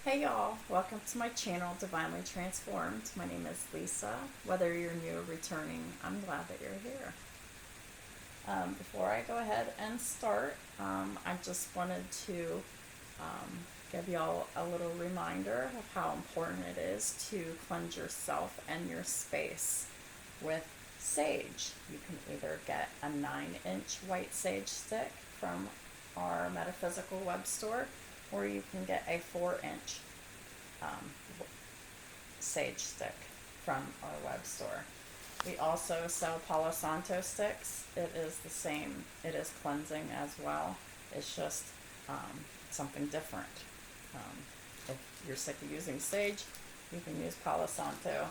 Hey y'all, welcome to my channel, Divinely Transformed. My name is Lisa. Whether you're new or returning, I'm glad that you're here. Before I go ahead and start, I just wanted to give y'all a little reminder of how important it is to cleanse yourself and your space with sage. You can either get a 9-inch white sage stick from our metaphysical web store, or you can get a 4-inch um, sage stick from our web store. We also sell Palo Santo sticks. It is the same. It is cleansing as well. It's just something different. If you're sick of using sage, you can use Palo Santo.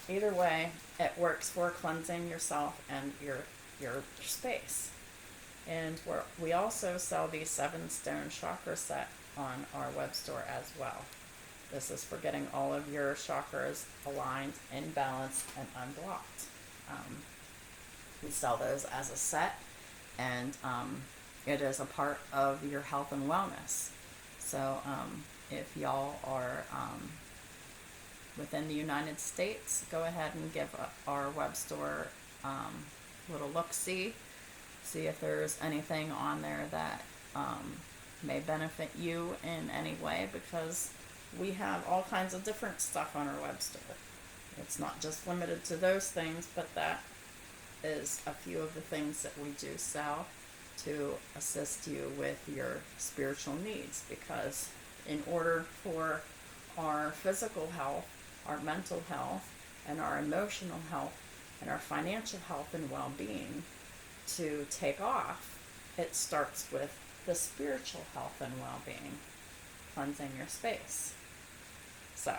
Either way, it works for cleansing yourself and your space. And we also sell the 7-stone chakra set on our web store as well. This is for getting all of your chakras aligned, in balance, and unblocked. We sell those as a set, and it is a part of your health and wellness. So if y'all are within the United States, go ahead and give our web store a little look-see. See if there's anything on there that may benefit you in any way, because we have all kinds of different stuff on our web store. It's not just limited to those things, but that is a few of the things that we do sell to assist you with your spiritual needs, because in order for our physical health, our mental health, and our emotional health, and our financial health and well-being to take off, it starts with the spiritual health and well-being, cleansing your space. So,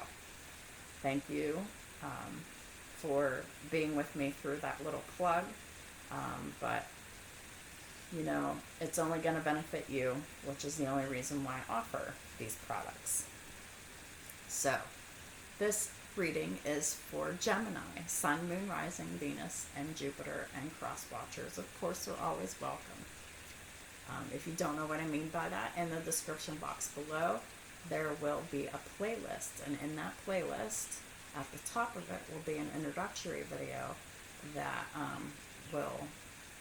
thank you for being with me through that little plug. But, you know, it's only going to benefit you, which is the only reason why I offer these products. So, this reading is for Gemini, Sun, Moon, Rising, Venus, and Jupiter, and cross watchers. Of course, they're always welcome. If you don't know what I mean by that, in the description box below, there will be a playlist. And in that playlist, at the top of it, will be an introductory video that will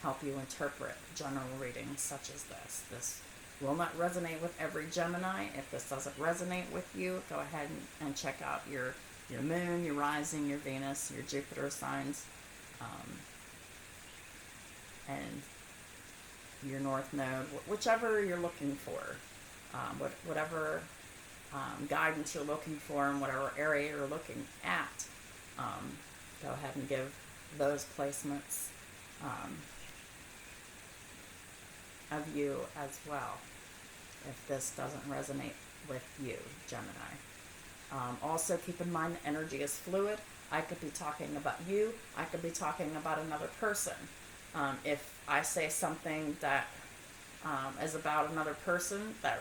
help you interpret general readings such as this. This will not resonate with every Gemini. If this doesn't resonate with you, go ahead and check out your moon, your rising, your Venus, your Jupiter signs, and your north node, whichever you're looking for, whatever guidance you're looking for in whatever area you're looking at, go ahead and give those placements of you as well, if this doesn't resonate with you, Gemini. Also, keep in mind the energy is fluid. I could be talking about you. I could be talking about another person. If I say something that is about another person that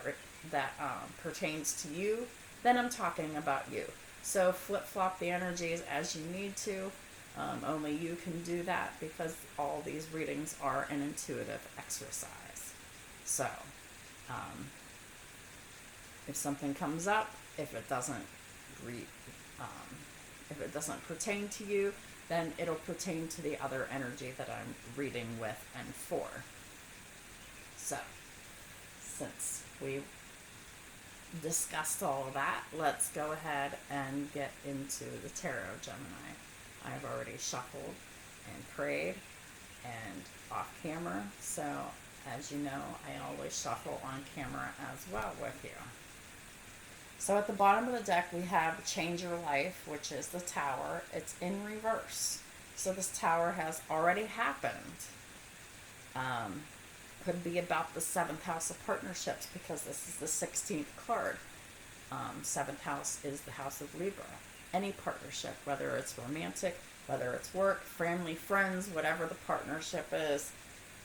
pertains to you, then I'm talking about you. So flip-flop the energies as you need to. Only you can do that, because all these readings are an intuitive exercise. So if something comes up, if it doesn't pertain to you, then it'll pertain to the other energy that I'm reading with and for. So, since we discussed all of that, let's go ahead and get into the tarot, Gemini. I've already shuffled and prayed and off camera, so as you know, I always shuffle on camera as well with you. So at the bottom of the deck, we have Change Your Life, which is the Tower. It's in reverse. So this Tower has already happened. Could be about the 7th house of partnerships, because this is the 16th card. 7th house is the house of Libra. Any partnership, whether it's romantic, whether it's work, family, friends, whatever the partnership is,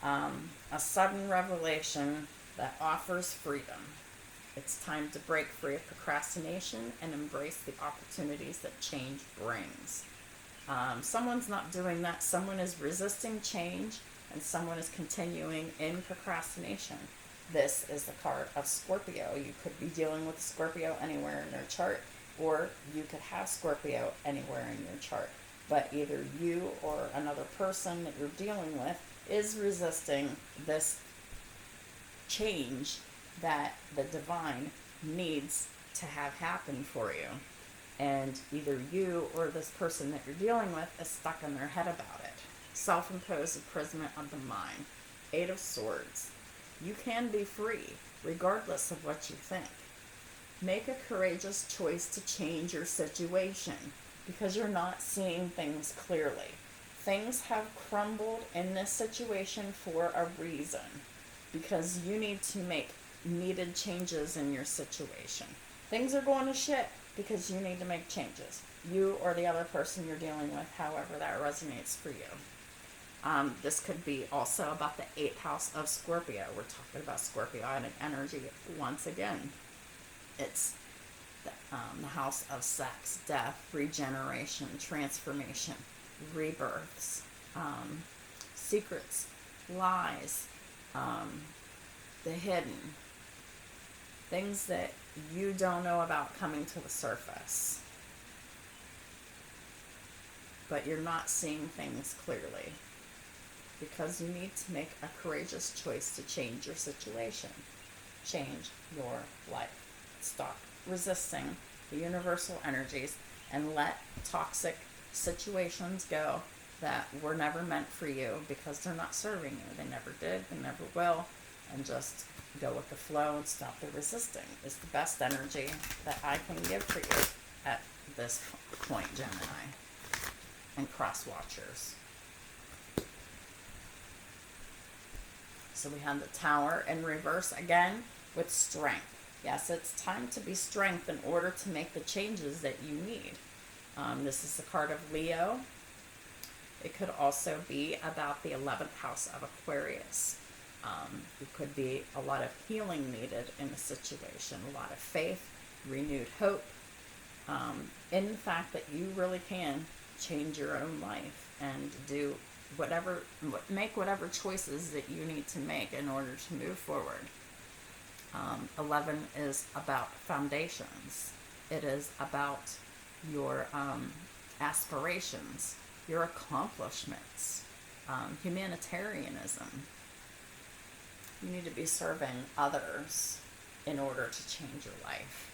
a sudden revelation that offers freedom. It's time to break free of procrastination and embrace the opportunities that change brings. Someone's not doing that. Someone is resisting change, and someone is continuing in procrastination. This is the card of Scorpio. You could be dealing with Scorpio anywhere in your chart, or you could have Scorpio anywhere in your chart. But either you or another person that you're dealing with is resisting this change that the divine needs to have happen for you. And either you or this person that you're dealing with is stuck in their head about it. Self-imposed imprisonment of the mind. Eight of Swords. You can be free, regardless of what you think. Make a courageous choice to change your situation, because you're not seeing things clearly. Things have crumbled in this situation for a reason, because you need to make needed changes in your situation. Things are going to shit because you need to make changes. You or the other person you're dealing with, however that resonates for you. This could be also about the 8th house of Scorpio. We're talking about Scorpionic energy once again. It's the house of sex, death, regeneration, transformation, rebirths, secrets, lies, the hidden, things that you don't know about coming to the surface. But you're not seeing things clearly, because you need to make a courageous choice to change your situation, change your life. Stop resisting the universal energies and let toxic situations go that were never meant for you, because they're not serving you. They never did, they never will. And just go with the flow and stop the resisting is the best energy that I can give for you at this point, Gemini and cross watchers. So we have the Tower in reverse again with strength. Yes, it's time to be strength in order to make the changes that you need. This is the card of Leo. It could also be about the 11th house of Aquarius. It could be a lot of healing needed in a situation, a lot of faith, renewed hope, in the fact that you really can change your own life and do make whatever choices that you need to make in order to move forward. 11 is about foundations. It is about your aspirations, your accomplishments, humanitarianism. You need to be serving others in order to change your life.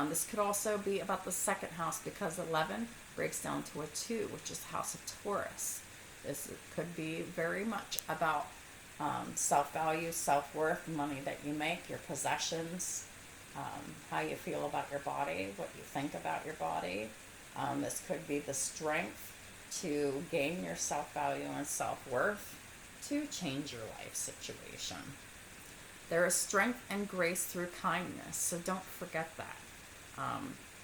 This could also be about the 2nd house, because 11 breaks down to a 2, which is the house of Taurus. This could be very much about self-value, self-worth, money that you make, your possessions, how you feel about your body, what you think about your body. This could be the strength to gain your self-value and self-worth to change your life situation. There is strength and grace through kindness, so don't forget that.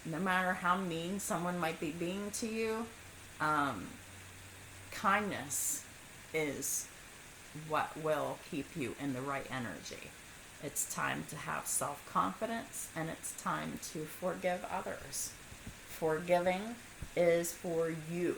No matter how mean someone might be being to you, kindness is what will keep you in the right energy. It's time to have self-confidence, and it's time to forgive others. Forgiving is for you,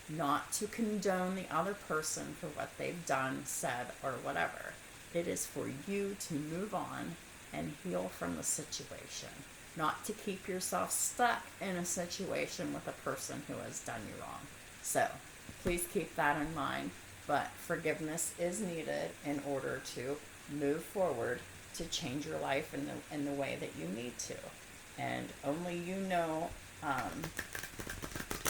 not to condone the other person for what they've done, said, or whatever. It is for you to move on and heal from the situation, not to keep yourself stuck in a situation with a person who has done you wrong. So please keep that in mind, but forgiveness is needed in order to move forward to change your life in the way that you need to. And only you know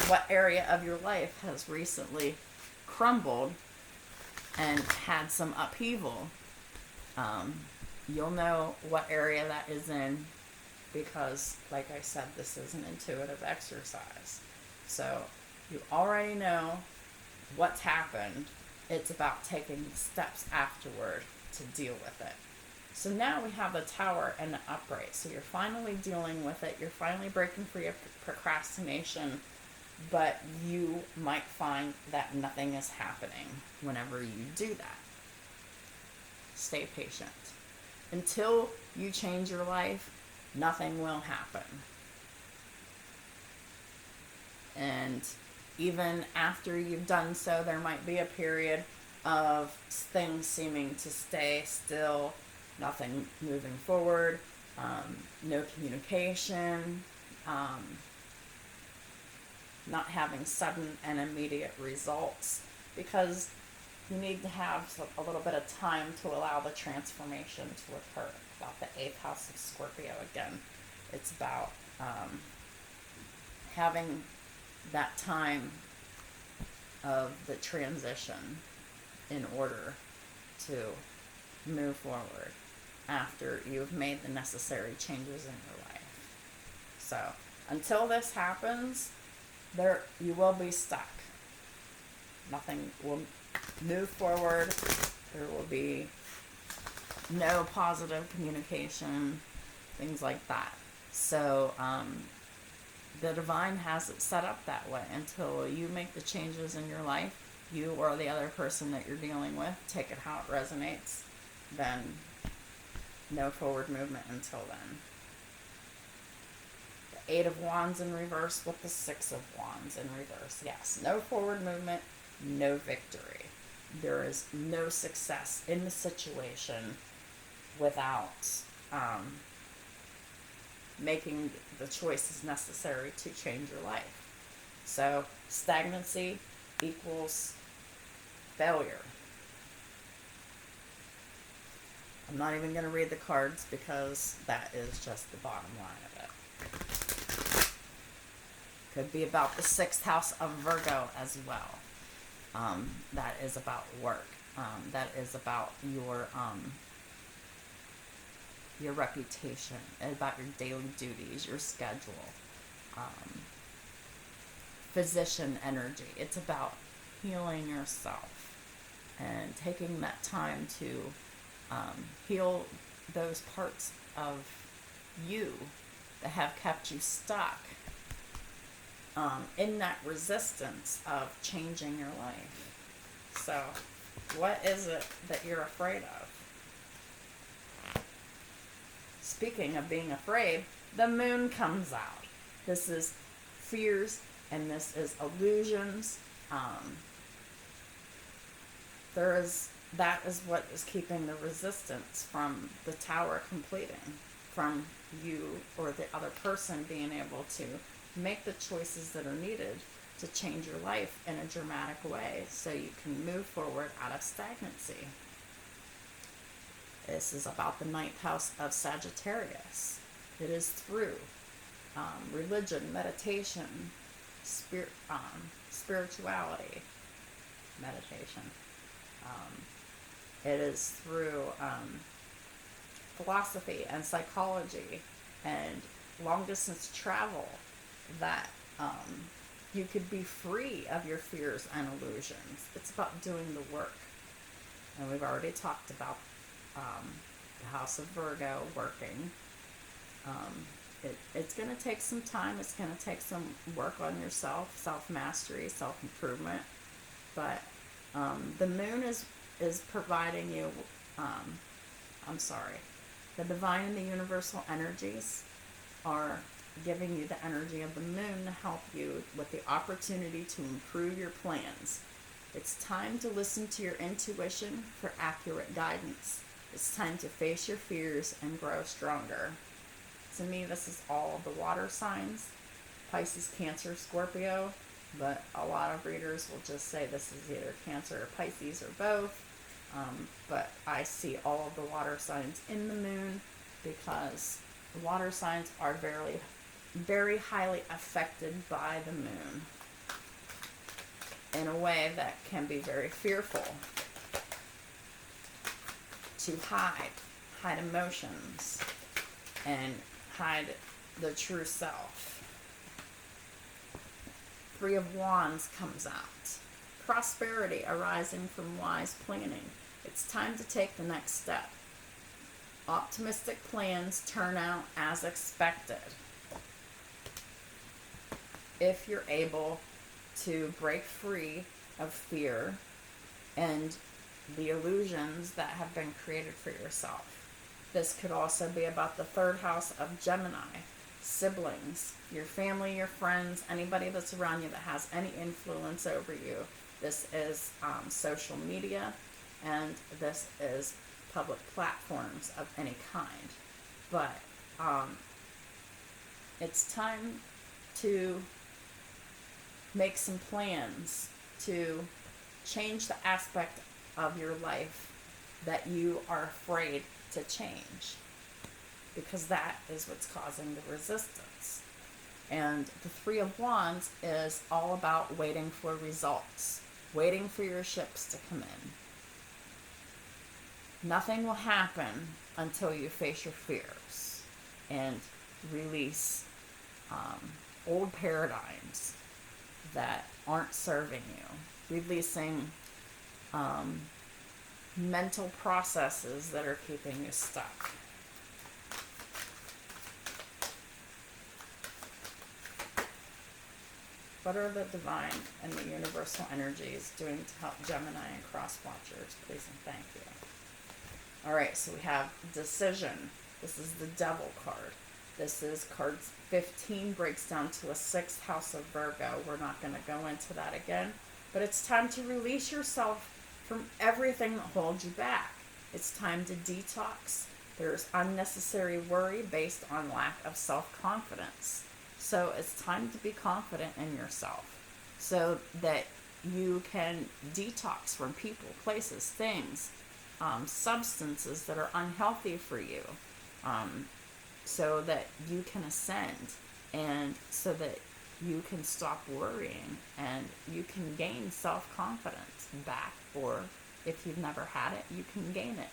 what area of your life has recently crumbled and had some upheaval. You'll know what area that is in, because, like I said, this is an intuitive exercise. So you already know what's happened. It's about taking the steps afterward to deal with it. So now we have the Tower and the Upright. So you're finally dealing with it. You're finally breaking free of procrastination, but you might find that nothing is happening whenever you do that. Stay patient. Until you change your life, nothing will happen. And even after you've done so, there might be a period of things seeming to stay still, nothing moving forward, no communication, not having sudden and immediate results, because you need to have a little bit of time to allow the transformation to occur. About the 8th house of Scorpio again. It's about having that time of the transition in order to move forward after you've made the necessary changes in your life. So until this happens, you will be stuck. Nothing will move forward. There will be no positive communication, things like that. So the divine has it set up that way. Until you make the changes in your life, you or the other person that you're dealing with, take it how it resonates, then no forward movement until then. The 8 of Wands in reverse with the 6 of Wands in reverse. Yes, no forward movement, no victory. There is no success in the situation without making the choices necessary to change your life. So stagnancy equals failure. I'm not even going to read the cards because that is just the bottom line of it. Could be about the 6th house of Virgo as well. That is about work. That is about your reputation, about your daily duties, your schedule, physician energy. It's about healing yourself and taking that time to heal those parts of you that have kept you stuck in that resistance of changing your life. So what is it that you're afraid of? Speaking of being afraid, the moon comes out. This is fears and this is illusions. That is what is keeping the resistance from the tower completing, from you or the other person being able to make the choices that are needed to change your life in a dramatic way so you can move forward out of stagnancy. This is about the 9th house of Sagittarius. It is through religion, meditation, spirituality, meditation. It is through philosophy and psychology and long-distance travel that you could be free of your fears and illusions. It's about doing the work. And we've already talked about the house of Virgo working. It's going to take some time. It's going to take some work on yourself, self-mastery, self-improvement. But the moon is providing you, the divine and the universal energies are giving you the energy of the moon to help you with the opportunity to improve your plans. It's time to listen to your intuition for accurate guidance. It's time to face your fears and grow stronger. To me, this is all the water signs, Pisces, Cancer, Scorpio, but a lot of readers will just say this is either Cancer or Pisces or both. But I see all of the water signs in the moon because the water signs are very, very highly affected by the moon in a way that can be very fearful. To hide emotions, and hide the true self. 3 of Wands comes out. Prosperity arising from wise planning. It's time to take the next step. Optimistic plans turn out as expected. If you're able to break free of fear and the illusions that have been created for yourself. This could also be about the 3rd house of Gemini, siblings, your family, your friends, anybody that's around you that has any influence over you. This is social media, and this is public platforms of any kind. But it's time to make some plans to change the aspect of your life that you are afraid to change, because that is what's causing the resistance. And the Three of Wands is all about waiting for results, waiting for your ships to come in. Nothing will happen until you face your fears and release old paradigms that aren't serving you, releasing mental processes that are keeping you stuck. What are the divine and the universal energies doing to help Gemini and cross watchers? Please and thank you. All right, so we have decision. This is the Devil card. This is card 15, breaks down to a 6th house of Virgo. We're not going to go into that again, but it's time to release yourself from everything that holds you back. It's time to detox. There's unnecessary worry based on lack of self-confidence. So it's time to be confident in yourself so that you can detox from people, places, things, substances that are unhealthy for you, so that you can ascend and so that you can stop worrying and you can gain self-confidence back, or if you've never had it, you can gain it,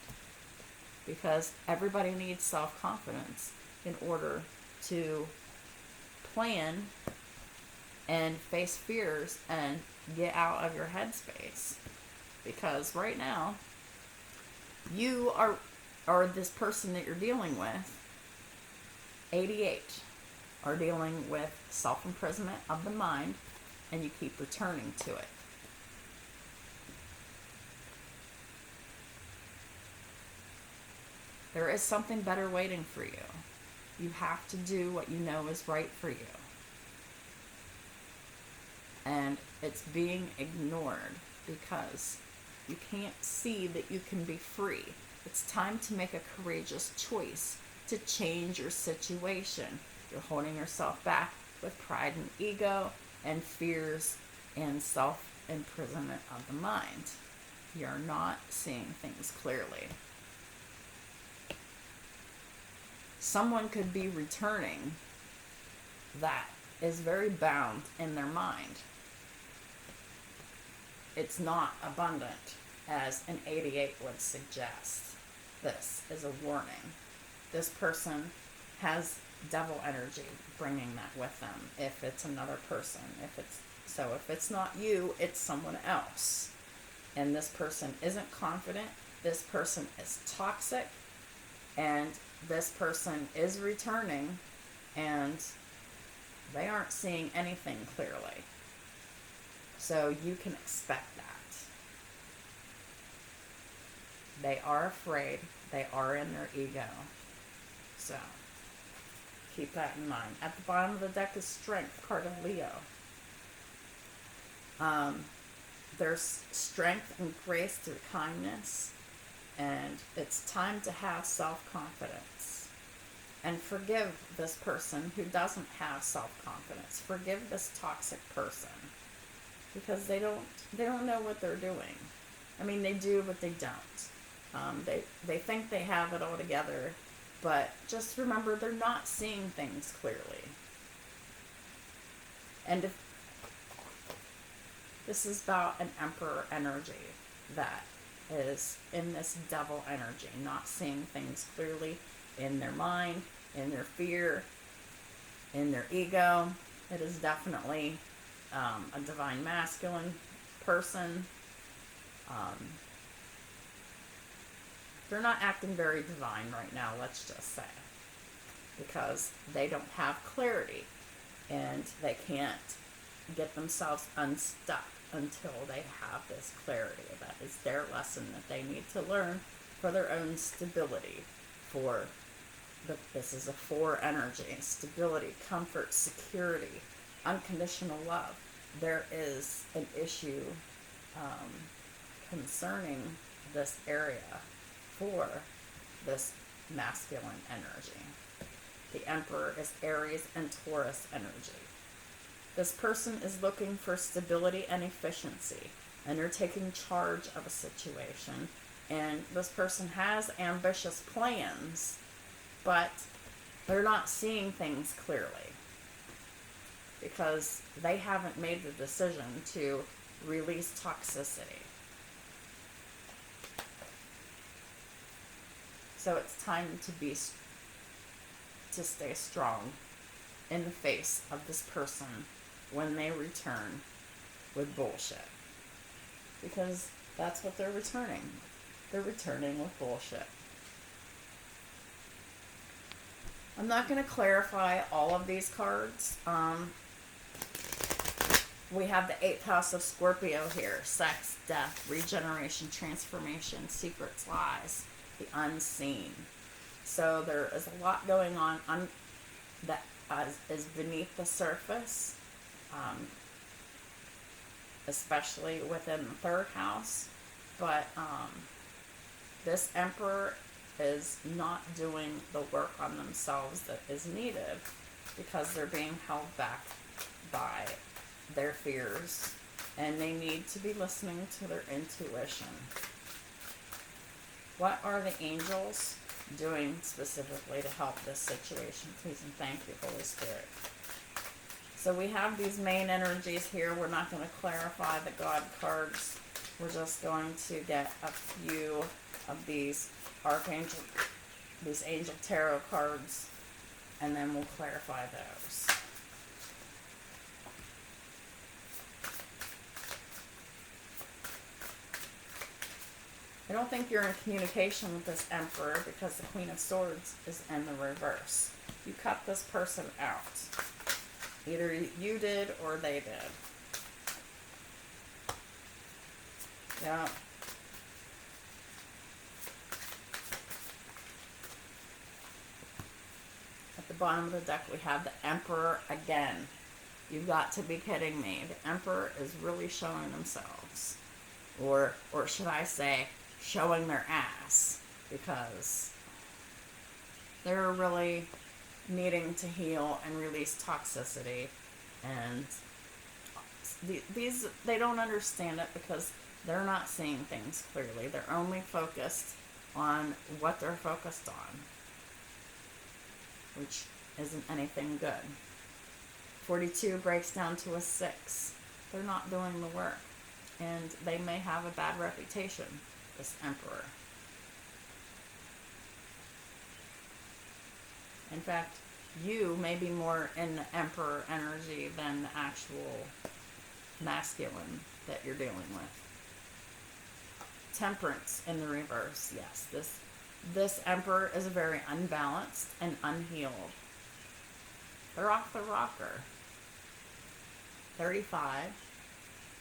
because everybody needs self-confidence in order to plan and face fears and get out of your headspace. Because right now you are this person that you're dealing with, 88, are dealing with self-imprisonment of the mind, and you keep returning to it. There is something better waiting for you. You have to do what you know is right for you. And it's being ignored because you can't see that you can be free. It's time to make a courageous choice to change your situation. You're holding yourself back with pride and ego and fears and self-imprisonment of the mind. You're not seeing things clearly. Someone could be returning that is very bound in their mind. It's not abundant, as an 88 would suggest. This is a warning. This person has devil energy bringing that with them. If it's another person, if it's not you, it's someone else. And this person isn't confident. This person is toxic, and this person is returning, and they aren't seeing anything clearly. So you can expect that. They are afraid. They are in their ego. So keep that in mind. At the bottom of the deck is Strength, card of Leo. There's strength and grace through kindness. And it's time to have self-confidence. And forgive this person who doesn't have self-confidence. Forgive this toxic person. Because they don't know what they're doing. I mean, they do, but they don't. They think they have it all together. But just remember, they're not seeing things clearly. And if this is about an Emperor energy that is in this devil energy, not seeing things clearly in their mind, in their fear, in their ego. It is definitely a divine masculine person. They're not acting very divine right now, let's just say, because they don't have clarity and they can't get themselves unstuck until they have this clarity. That is their lesson that they need to learn for their own stability. This is a 4 energy: stability, comfort, security, unconditional love. There is an issue concerning this area for this masculine energy. The Emperor is Aries and Taurus energy. This person is looking for stability and efficiency, and they're taking charge of a situation. And this person has ambitious plans, but they're not seeing things clearly because they haven't made the decision to release toxicity. So it's time to stay strong in the face of this person when they return with bullshit. Because that's what they're returning. They're returning with bullshit. I'm not going to clarify all of these cards. We have the 8th house of Scorpio here. Sex, death, regeneration, transformation, secrets, lies, the unseen. So there is a lot going on that is beneath the surface, especially within the 3rd house. But this Emperor is not doing the work on themselves that is needed because they're being held back by their fears, and they need to be listening to their intuition. What are the angels doing specifically to help this situation? Please and thank you, Holy Spirit. So we have these main energies here. We're not going to clarify the God cards. We're just going to get a few of these angel tarot cards, and then we'll clarify those. I don't think you're in communication with this Emperor because the Queen of Swords is in the reverse. You cut this person out. Either you did or they did. Yeah. At the bottom of the deck, we have the Emperor again. You've got to be kidding me. The Emperor is really showing themselves. Or should I say, showing their ass, because they're really needing to heal and release toxicity, and these they don't understand it because they're not seeing things clearly. They're only focused on what they're focused on, which isn't anything good. 42 breaks down to a 6. They're not doing the work, and they may have a bad reputation, this Emperor. In fact, you may be more in the Emperor energy than the actual masculine that you're dealing with. Temperance in the reverse. Yes, this Emperor is very unbalanced and unhealed. They're off the rocker. 35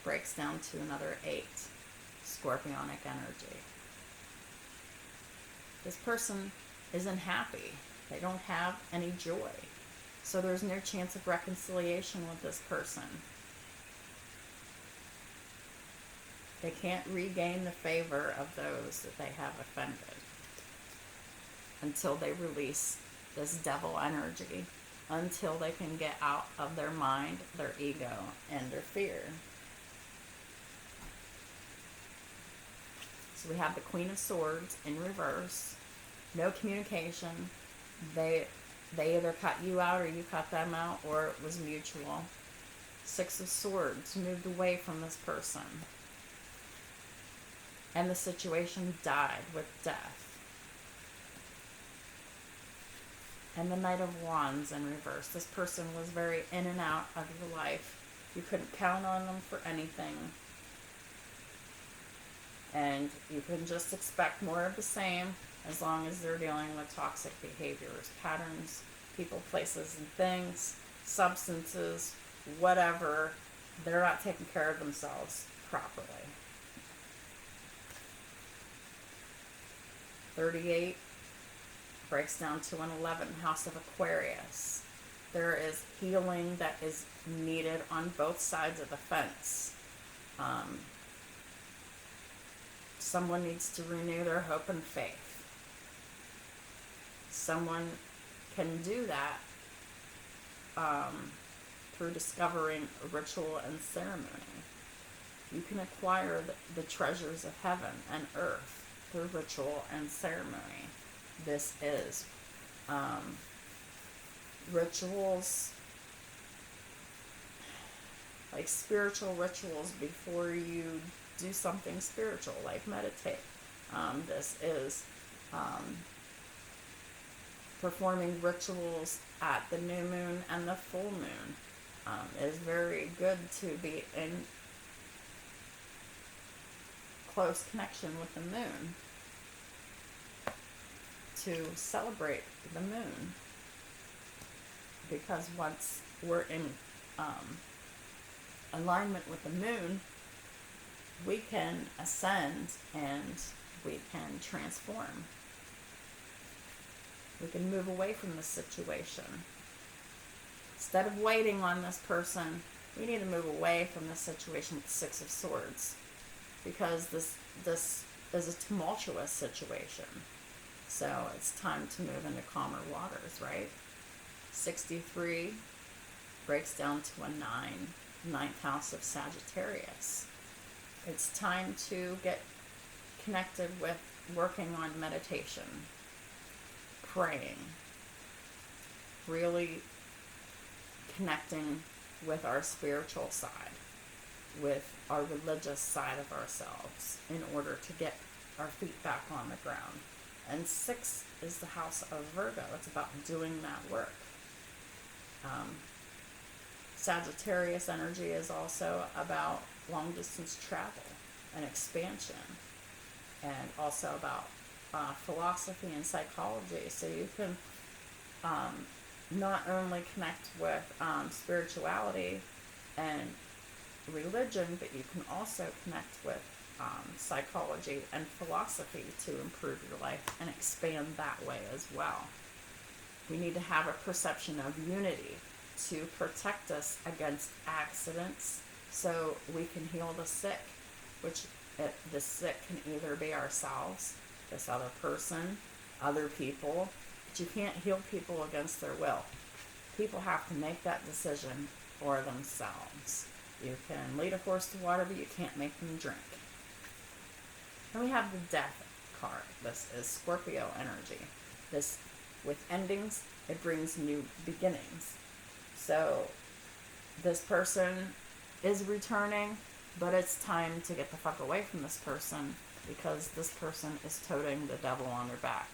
breaks down to another 8. Scorpionic energy. This person isn't happy. They don't have any joy. So there's no chance of reconciliation with this person. They can't regain the favor of those that they have offended until they release this devil energy, until they can get out of their mind, their ego, and their fear. So we have the Queen of Swords in reverse. No communication. They either cut you out or you cut them out, or it was mutual. 6 of Swords moved away from this person. And the situation died with death. And the Knight of Wands in reverse. This person was very in and out of your life. You couldn't count on them for anything. And you can just expect more of the same as long as they're dealing with toxic behaviors, patterns, people, places, and things, substances, whatever. They're not taking care of themselves properly. 38 breaks down to an 11, House of Aquarius. There is healing that is needed on both sides of the fence. Someone needs to renew their hope and faith. Someone can do that through discovering ritual and ceremony. You can acquire the treasures of heaven and earth through ritual and ceremony. This is rituals, like spiritual rituals before you do something spiritual, like meditate. This is performing rituals at the new moon and the full moon. It is very good to be in close connection with the moon, to celebrate the moon, because once we're in alignment with the moon, we can ascend and we can transform. We can move away from the situation. Instead of waiting on this person, we need to move away from the situation with the Six of Swords, because this is a tumultuous situation. So it's time to move into calmer waters, right? 63 breaks down to a 9, ninth house of Sagittarius. It's time to get connected with working on meditation, praying, really connecting with our spiritual side, with our religious side of ourselves, in order to get our feet back on the ground. And 6 is the house of Virgo. It's about doing that work. Sagittarius energy is also about long distance travel and expansion, and also about philosophy and psychology. So you can not only connect with spirituality and religion, but you can also connect with psychology and philosophy to improve your life and expand that way as well. We need to have a perception of unity to protect us against accidents, so we can heal the sick, which the sick can either be ourselves, this other person, other people, but you can't heal people against their will. People have to make that decision for themselves. You can lead a horse to water, but you can't make them drink. And we have the Death card. This is Scorpio energy. This, with endings, it brings new beginnings. So this person is returning, but it's time to get the fuck away from this person, because this person is toting the devil on their back.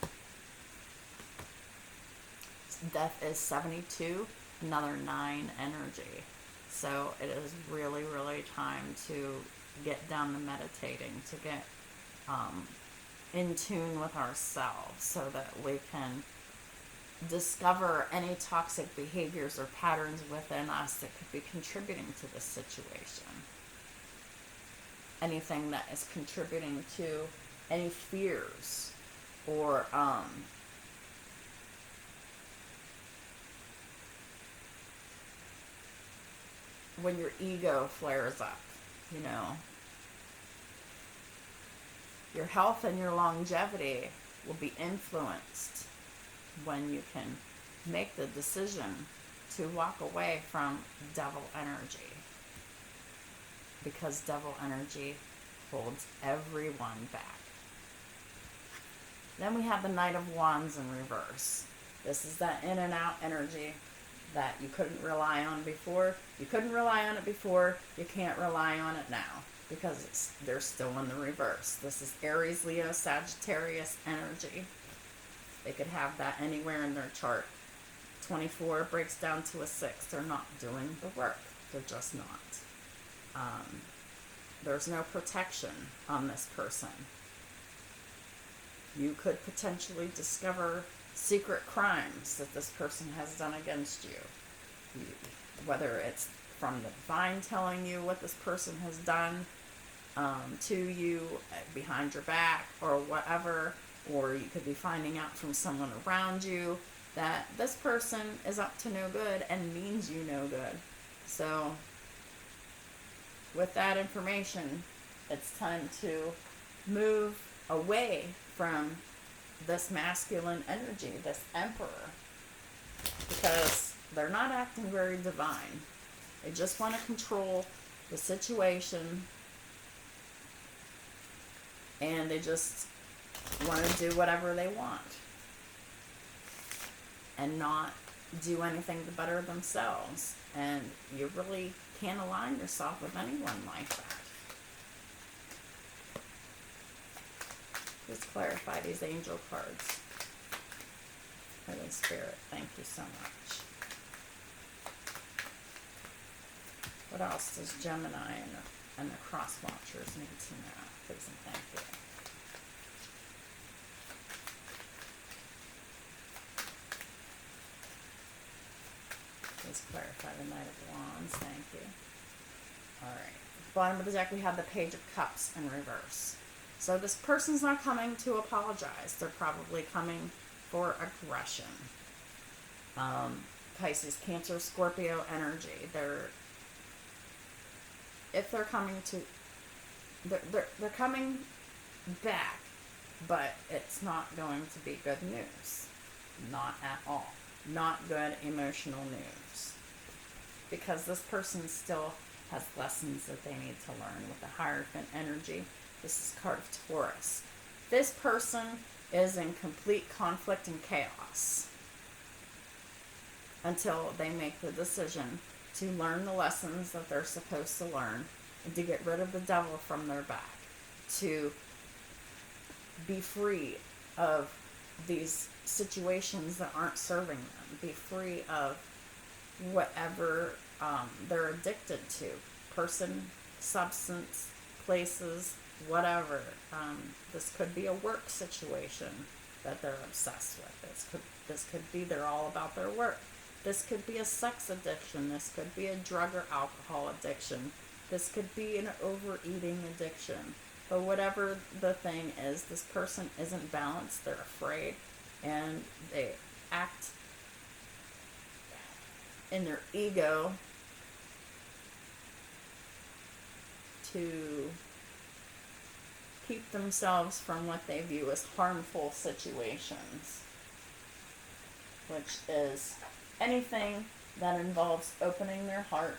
Death is 72, another 9 energy. So it is really, really time to get down to meditating, to get in tune with ourselves, so that we can discover any toxic behaviors or patterns within us that could be contributing to this situation. Anything that is contributing to any fears or when your ego flares up, your health and your longevity will be influenced when you can make the decision to walk away from devil energy, because devil energy holds everyone back. Then we have the Knight of Wands in reverse. This is that in and out energy that you couldn't rely on before. You couldn't rely on it before, you can't rely on it now, because they're still in the reverse. This is Aries, Leo, Sagittarius energy. They could have that anywhere in their chart. 24 breaks down to a 6. They're not doing the work. They're just not. There's no protection on this person. You could potentially discover secret crimes that this person has done against you. Whether it's from the divine telling you what this person has done to you behind your back or whatever, or you could be finding out from someone around you that this person is up to no good and means you no good. So with that information, it's time to move away from this masculine energy, this emperor, because they're not acting very divine. They just want to control the situation, and they just want to do whatever they want and not do anything to better themselves. And you really can't align yourself with anyone like that. Just clarify these angel cards. Holy Spirit, thank you so much. What else does Gemini and the cross watchers need to know? Please and thank you. Please clarify the Knight of Wands. Thank you. Alright. Bottom of the deck, we have the Page of Cups in reverse. So this person's not coming to apologize. They're probably coming for aggression. Pisces, Cancer, Scorpio energy. They're coming back, but it's not going to be good news. Not at all. Not good emotional news. Because this person still has lessons that they need to learn with the Hierophant energy. This is card of Taurus. This person is in complete conflict and chaos until they make the decision to learn the lessons that they're supposed to learn and to get rid of the devil from their back, to be free of these situations that aren't serving them, be free of whatever they're addicted to, person, substance, places, whatever. This could be a work situation that they're obsessed with. This could be they're all about their work. This could be a sex addiction. This could be a drug or alcohol addiction. This could be an overeating addiction. But whatever the thing is, this person isn't balanced. They're afraid, and they act in their ego to keep themselves from what they view as harmful situations, which is anything that involves opening their heart.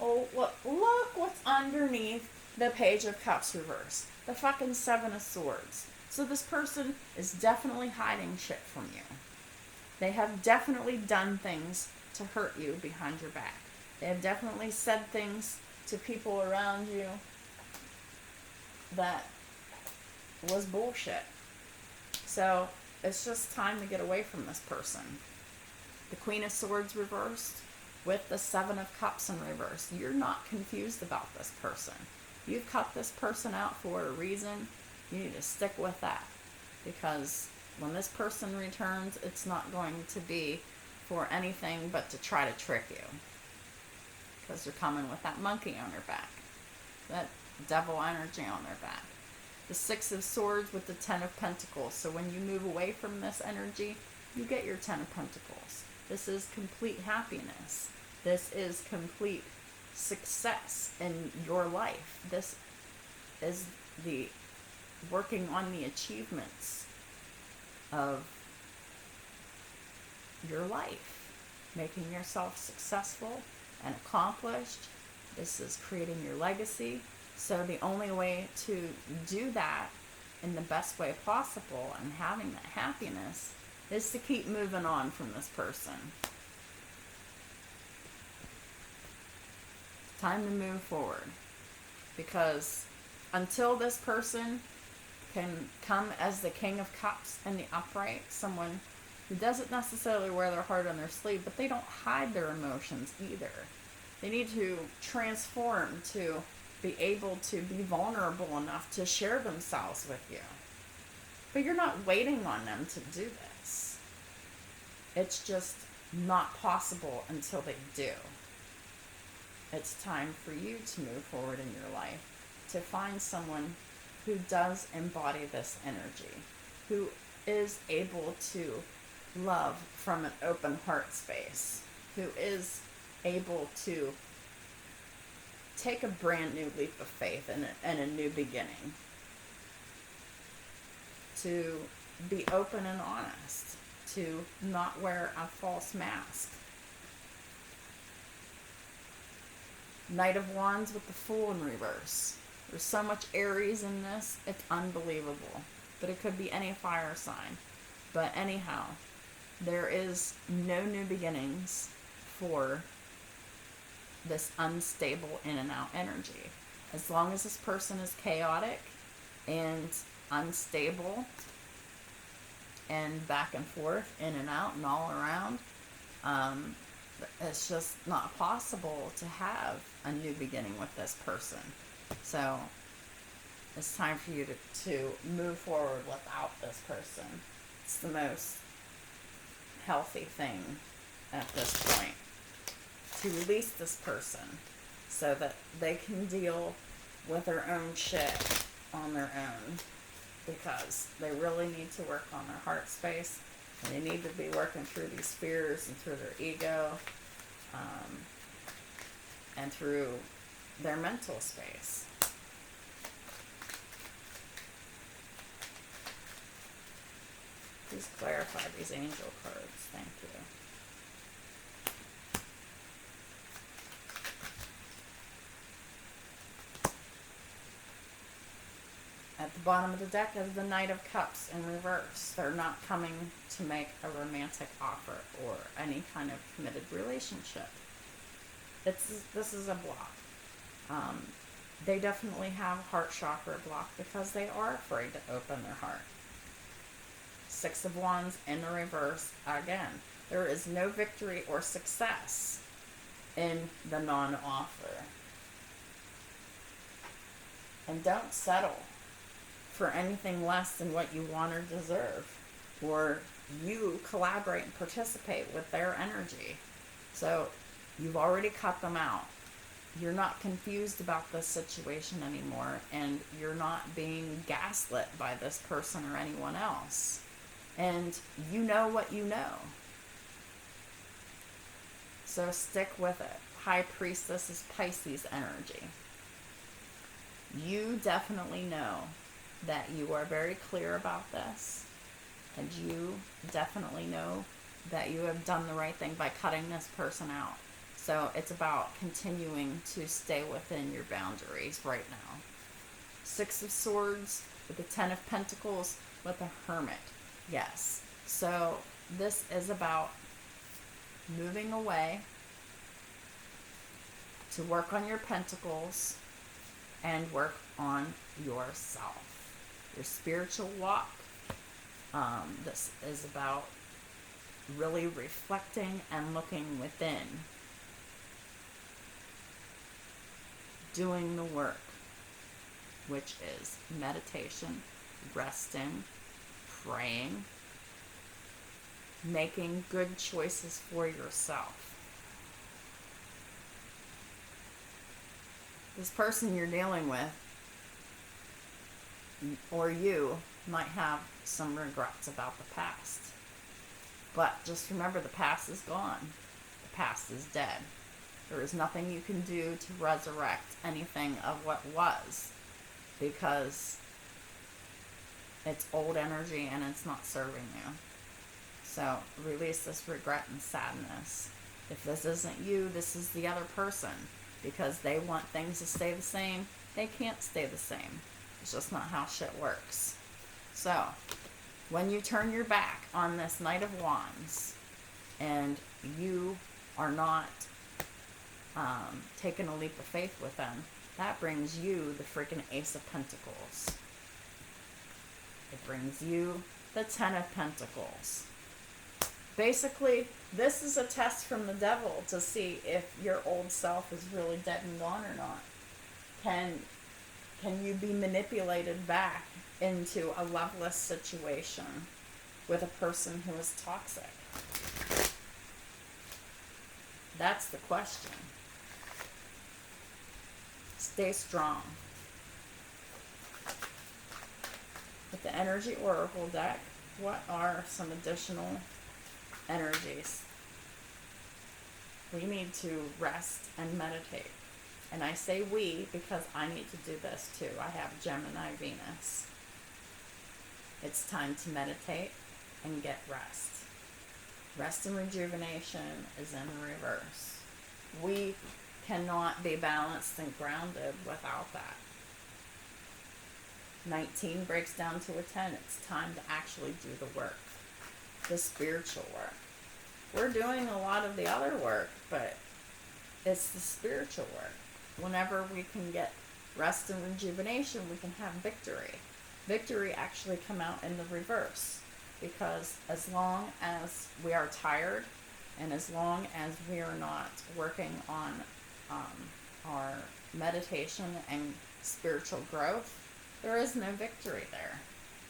Oh, look what's underneath the Page of Cups reverse. The fucking Seven of Swords. So this person is definitely hiding shit from you. They have definitely done things to hurt you behind your back. They have definitely said things to people around you that was bullshit. So it's just time to get away from this person. The Queen of Swords reversed with the Seven of Cups in reverse. You're not confused about this person. You've cut this person out for a reason. You need to stick with that, because when this person returns, it's not going to be for anything but to try to trick you, because they're coming with that monkey on their back, that devil energy on their back. The Six of Swords with the Ten of Pentacles. So when you move away from this energy, you get your Ten of Pentacles. This is complete happiness. This is complete success in your life. This is the working on the achievements of your life, making yourself successful and accomplished. This is creating your legacy. So the only way to do that in the best way possible and having that happiness is to keep moving on from this person. Time to move forward, because until this person can come as the King of Cups in the upright, someone who doesn't necessarily wear their heart on their sleeve, but they don't hide their emotions either. They need to transform to be able to be vulnerable enough to share themselves with you. But you're not waiting on them to do this. It's just not possible until they do. It's time for you to move forward in your life, to find someone who does embody this energy, who is able to love from an open heart space, who is able to take a brand new leap of faith and a new beginning. to be open and honest, to not wear a false mask. Knight of Wands with the Fool in reverse. There's so much Aries in this, it's unbelievable. But it could be any fire sign. But anyhow, there is no new beginnings for this unstable in and out energy. As long as this person is chaotic and unstable and back and forth, in and out and all around, it's just not possible to have a new beginning with this person. So it's time for you to move forward without this person. It's the most healthy thing at this point, to release this person so that they can deal with their own shit on their own, because they really need to work on their heart space, and they need to be working through these fears and through their ego, and through their mental space. Please clarify these angel cards. Thank you. At the bottom of the deck is the Knight of Cups in reverse. They're not coming to make a romantic offer or any kind of committed relationship. This is a block. They definitely have heart chakra block because they are afraid to open their heart. Six of Wands in the reverse again. There is no victory or success in the non-offer. And don't settle for anything less than what you want or deserve, or you collaborate and participate with their energy. So you've already cut them out. You're not confused about this situation anymore, and you're not being gaslit by this person or anyone else. And you know what you know. So stick with it. High Priestess is Pisces energy. You definitely know that you are very clear about this, and you definitely know that you have done the right thing by cutting this person out. So it's about continuing to stay within your boundaries right now. Six of Swords with the Ten of Pentacles with a Hermit. Yes. So this is about moving away to work on your pentacles and work on yourself. Your spiritual walk. This is about really reflecting and looking within. Doing the work, which is meditation, resting, praying, making good choices for yourself. This person you're dealing with, or you, might have some regrets about the past. But just remember, the past is gone. The past is dead. There is nothing you can do to resurrect anything of what was, because it's old energy and it's not serving you. So release this regret and sadness. If this isn't you, this is the other person, because they want things to stay the same. They can't stay the same. It's just not how shit works. So when you turn your back on this Knight of Wands and you are not taking a leap of faith with them, that brings you the freaking Ace of Pentacles. It brings you the Ten of Pentacles. Basically, this is a test from the devil to see if your old self is really dead and gone or not. Can you be manipulated back into a loveless situation with a person who is toxic? That's the question. Stay strong. With the Energy Oracle deck, what are some additional energies? We need to rest and meditate. And I say we because I need to do this too. I have Gemini Venus. It's time to meditate and get rest. Rest and rejuvenation is in the reverse. We cannot be balanced and grounded without that. 19 breaks down to a 10. It's time to actually do the work, the spiritual work. We're doing a lot of the other work, but it's the spiritual work. Whenever we can get rest and rejuvenation, we can have victory. Victory actually come out in the reverse, because as long as we are tired and as long as we are not working on our meditation and spiritual growth, there is no victory there.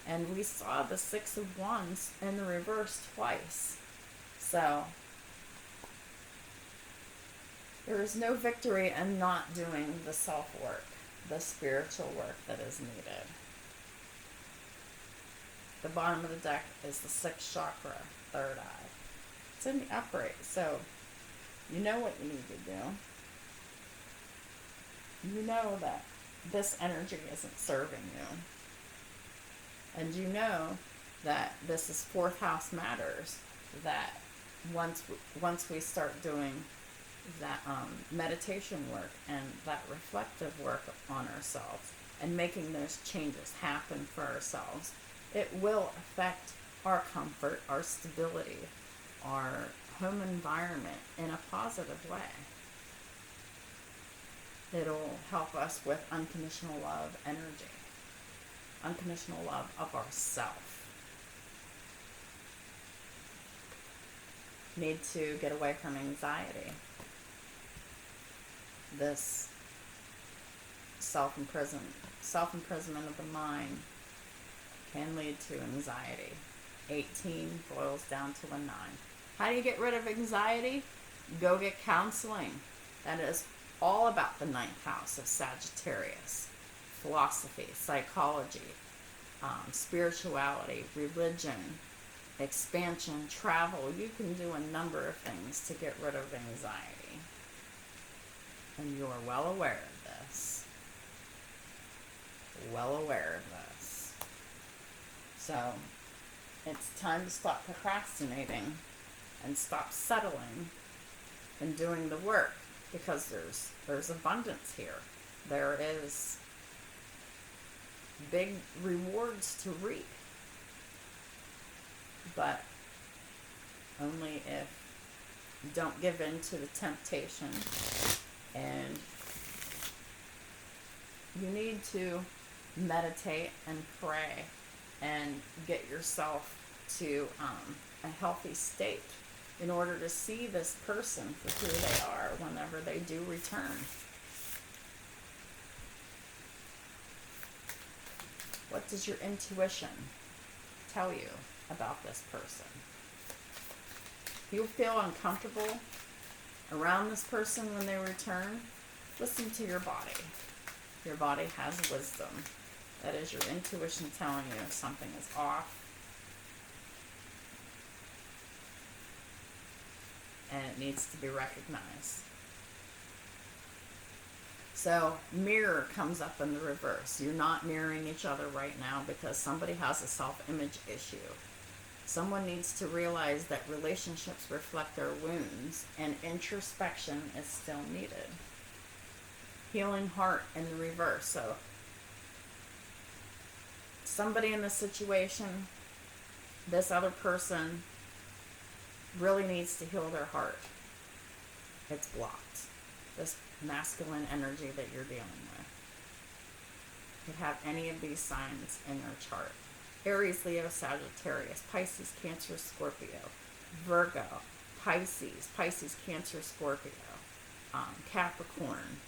And we saw the 6 of Wands in the reverse twice. So there is no victory in not doing the self-work, the spiritual work that is needed. The bottom of the deck is the 6th chakra, third eye. It's in the upright, so you know what you need to do. You know that this energy isn't serving you. And you know that this is 4th house matters, that once we start doing that meditation work and that reflective work on ourselves and making those changes happen for ourselves, it will affect our comfort, our stability, our home environment in a positive way. It'll help us with unconditional love energy, unconditional love of ourself. Need to get away from anxiety. This self-imprisonment of the mind can lead to anxiety. 18 boils down to a 9. How do you get rid of anxiety? Go get counseling. That is all about the 9th house of Sagittarius. Philosophy, psychology, spirituality, religion, expansion, travel. You can do a number of things to get rid of anxiety. And you are well aware of this. Well aware of this. So it's time to stop procrastinating and stop settling and doing the work, because there's abundance here. There is big rewards to reap, but only if you don't give in to the temptation. And you need to meditate and pray and get yourself to a healthy state in order to see this person for who they are whenever they do return. What does your intuition tell you about this person? If you feel uncomfortable around this person when they return, listen to your body. Your body has wisdom. That is your intuition telling you if something is off. And it needs to be recognized. So mirror comes up in the reverse. You're not mirroring each other right now because somebody has a self-image issue. Someone needs to realize that relationships reflect their wounds and introspection is still needed. Healing heart in the reverse. So somebody in this situation, this other person really needs to heal their heart. It's blocked. This masculine energy that you're dealing with. You could have any of these signs in their chart. Aries, Leo, Sagittarius, Pisces, Cancer, Scorpio, Virgo, Pisces, Cancer, Scorpio, Capricorn,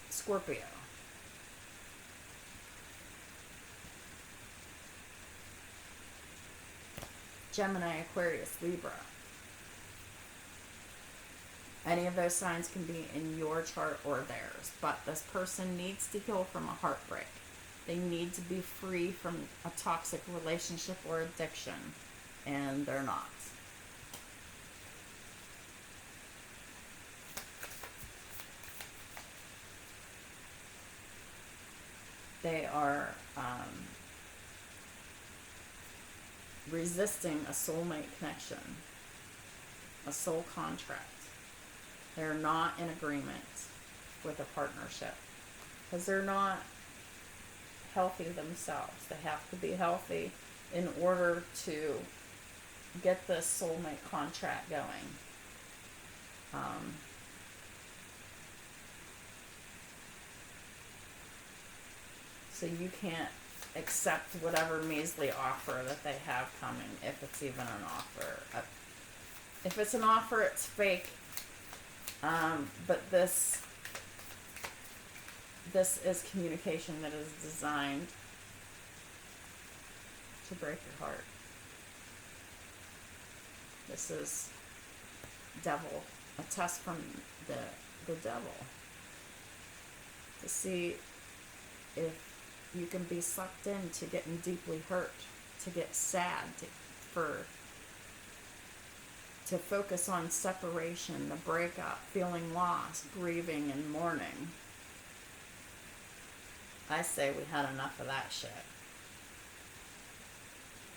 Scorpio. Gemini, Aquarius, Libra. Any of those signs can be in your chart or theirs, but this person needs to heal from a heartbreak. They need to be free from a toxic relationship or addiction, and they're not. They are resisting a soulmate connection, a soul contract. They're not in agreement with a partnership because they're not healthy themselves. They have to be healthy in order to get this soulmate contract going. So you can't accept whatever measly offer that they have coming, if it's even an offer. If it's an offer, it's fake. But this is communication that is designed to break your heart. This is devil, a test from the devil to see if you can be sucked into getting deeply hurt, to get sad, to focus on separation, the breakup, feeling lost, grieving, and mourning. I say we had enough of that shit.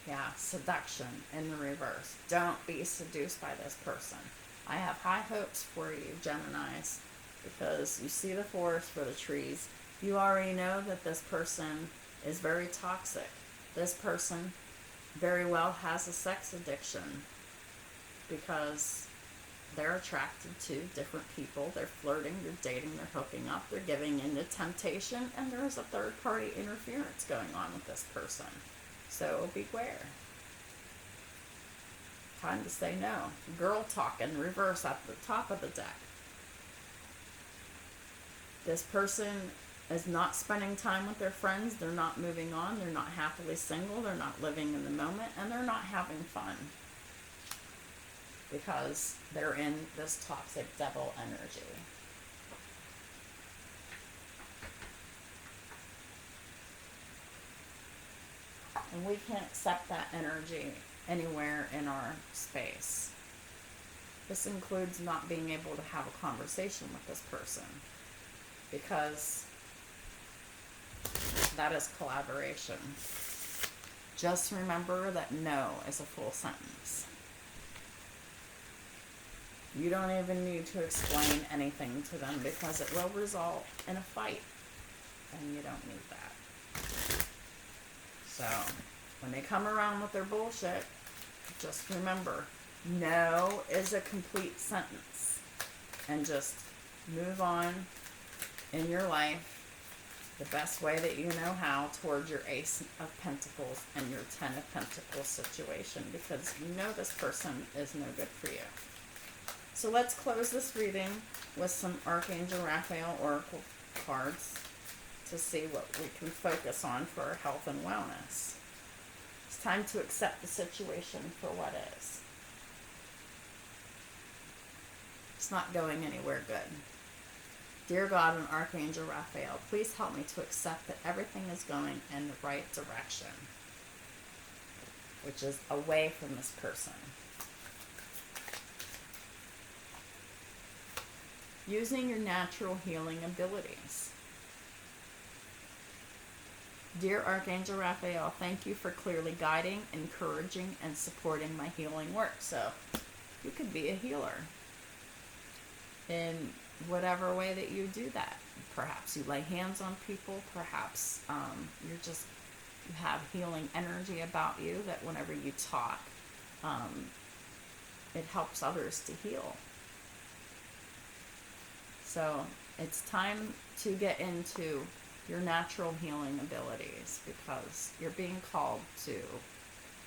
Yeah, seduction in the reverse. Don't be seduced by this person. I have high hopes for you, Geminis, because you see the forest for the trees. You already know that this person is very toxic. This person very well has a sex addiction because they're attracted to different people. They're flirting, they're dating, they're hooking up, they're giving in to temptation, and there's a third-party interference going on with this person. So beware. Time to say no. Girl talk in reverse at the top of the deck. This person is not spending time with their friends. They're not moving on. They're not happily single. They're not living in the moment. And they're not having fun. Because they're in this toxic devil energy. And we can't accept that energy anywhere in our space. This includes not being able to have a conversation with this person, because that is collaboration. Just remember that no is a full sentence. You don't even need to explain anything to them because it will result in a fight, and you don't need that. So, when they come around with their bullshit, just remember, no is a complete sentence. And just move on in your life the best way that you know how towards your Ace of Pentacles and your Ten of Pentacles situation, because you know this person is no good for you. So let's close this reading with some Archangel Raphael Oracle cards to see what we can focus on for our health and wellness. It's time to accept the situation for what is. It's not going anywhere good. Dear God and Archangel Raphael, please help me to accept that everything is going in the right direction, which is away from this person. Using your natural healing abilities. Dear Archangel Raphael, thank you for clearly guiding, encouraging, and supporting my healing work. So, you could be a healer in whatever way that you do that. Perhaps you lay hands on people. Perhaps you have healing energy about you that whenever you talk, it helps others to heal. So, it's time to get into your natural healing abilities, because you're being called to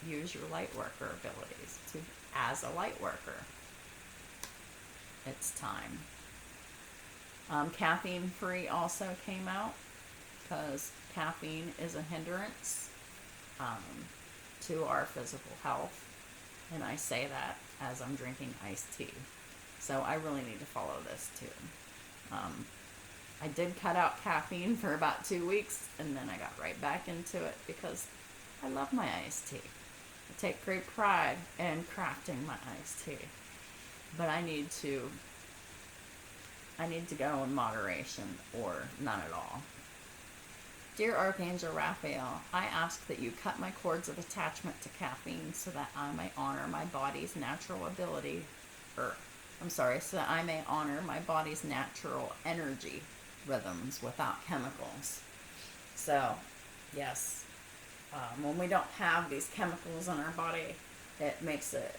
use your light worker abilities as a light worker. It's time. Caffeine free also came out, because caffeine is a hindrance to our physical health, and I say that as I'm drinking iced tea. So I really need to follow this too. I did cut out caffeine for about 2 weeks, and then I got right back into it because I love my iced tea. I take great pride in crafting my iced tea, but I need to go in moderation or none at all. Dear Archangel Raphael, I ask that you cut my cords of attachment to caffeine so that I may honor my body's natural ability, so that I may honor my body's natural energy rhythms without chemicals. So, yes, when we don't have these chemicals in our body, it makes it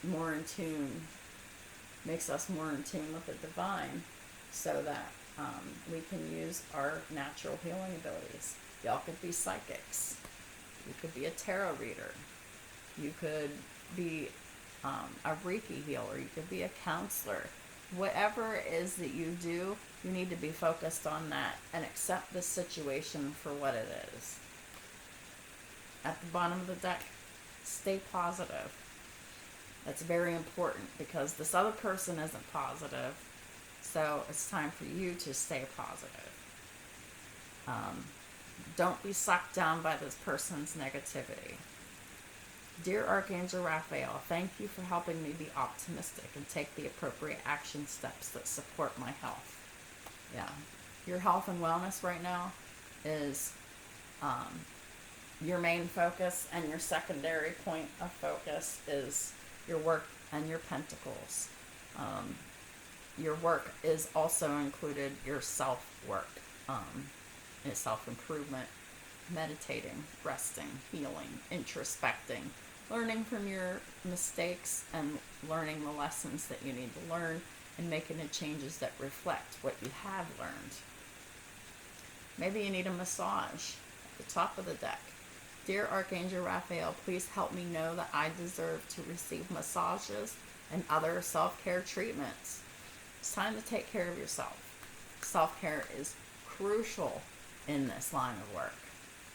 more in tune, makes us more in tune with the divine, so that we can use our natural healing abilities. Y'all could be psychics. You could be a tarot reader. You could be a Reiki healer. You could be a counselor. Whatever it is that you do, you need to be focused on that and accept the situation for what it is. At the bottom of the deck, stay positive. That's very important because this other person isn't positive. So it's time for you to stay positive. Don't be sucked down by this person's negativity. Dear Archangel Raphael, thank you for helping me be optimistic and take the appropriate action steps that support my health. Yeah. Your health and wellness right now is your main focus, and your secondary point of focus is your work and your pentacles. Your work is also included your self-work, self-improvement, meditating, resting, healing, introspecting, learning from your mistakes and learning the lessons that you need to learn and making the changes that reflect what you have learned. Maybe you need a massage at the top of the deck. Dear Archangel Raphael, please help me know that I deserve to receive massages and other self-care treatments. It's time to take care of yourself. Self-care is crucial in this line of work,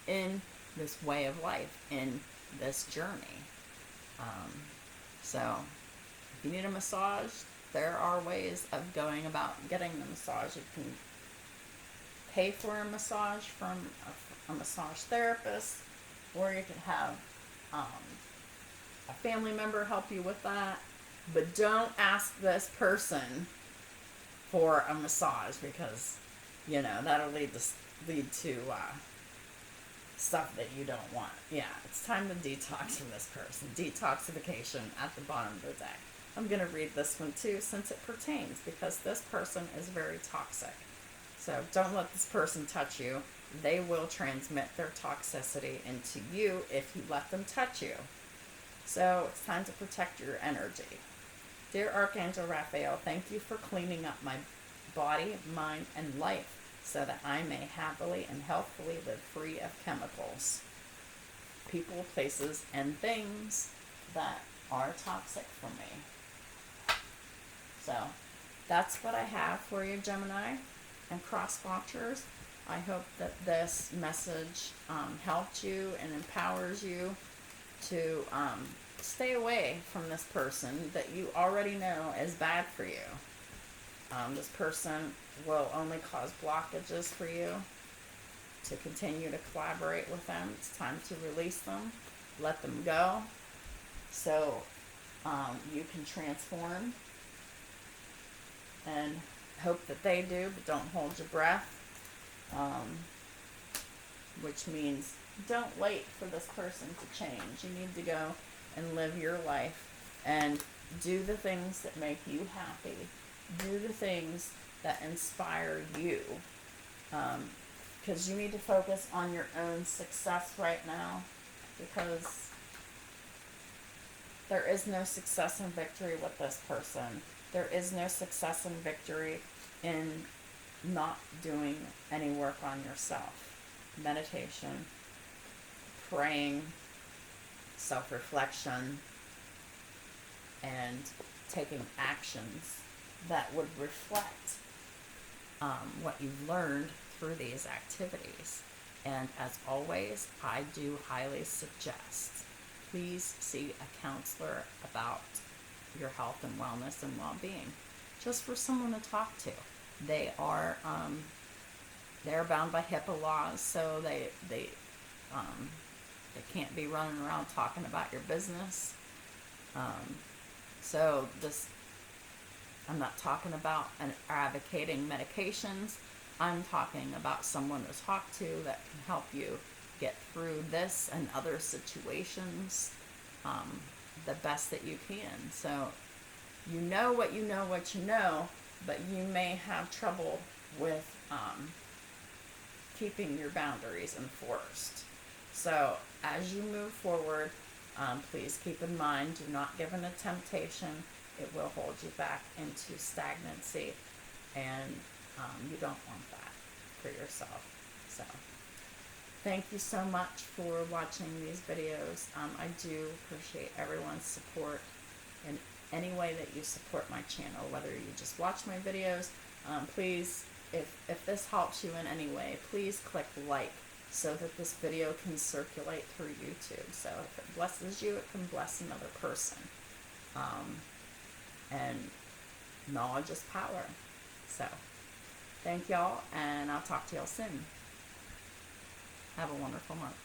in this way of life, in this journey. So if you need a massage, there are ways of going about getting the massage. You can pay for a massage from a massage therapist, or you can have a family member help you with that. But don't ask this person for a massage because, that'll lead to stuff that you don't want. Yeah, it's time to detox from this person. Detoxification at the bottom of the deck. I'm going to read this one too since it pertains, because this person is very toxic. So don't let this person touch you. They will transmit their toxicity into you if you let them touch you. So it's time to protect your energy. Dear Archangel Raphael, thank you for cleaning up my body, mind, and life so that I may happily and healthfully live free of chemicals, people, places, and things that are toxic for me. So that's what I have for you, Gemini and cross watchers. I hope that this message helped you and empowers you to stay away from this person that you already know is bad for you. This person will only cause blockages for you to continue to collaborate with them. It's time to release them, let them go, so you can transform, and hope that they do, but don't hold your breath, which means don't wait for this person to change. You need to go and live your life and do the things that make you happy. Do the things that inspire you, because you need to focus on your own success right now, because there is no success and victory with this person. There is no success and victory in not doing any work on yourself. Meditation, praying, self-reflection, and taking actions that would reflect what you've learned through these activities. And as always, I do highly suggest, please see a counselor about your health and wellness and well-being, just for someone to talk to. They are they're bound by HIPPA laws, so they can't be running around talking about your business. So this, I'm not talking about advocating medications. I'm talking about someone to talk to that can help you get through this and other situations the best that you can. So you know what you know, but you may have trouble with keeping your boundaries enforced. So as you move forward, please keep in mind, do not give in to temptation. It will hold you back into stagnancy, and you don't want that for yourself. So thank you so much for watching these videos. I do appreciate everyone's support in any way that you support my channel, whether you just watch my videos. Please, if this helps you in any way, please click like so that this video can circulate through YouTube. So if it blesses you, it can bless another person. And knowledge is power. So thank y'all, and I'll talk to y'all soon. Have a wonderful month.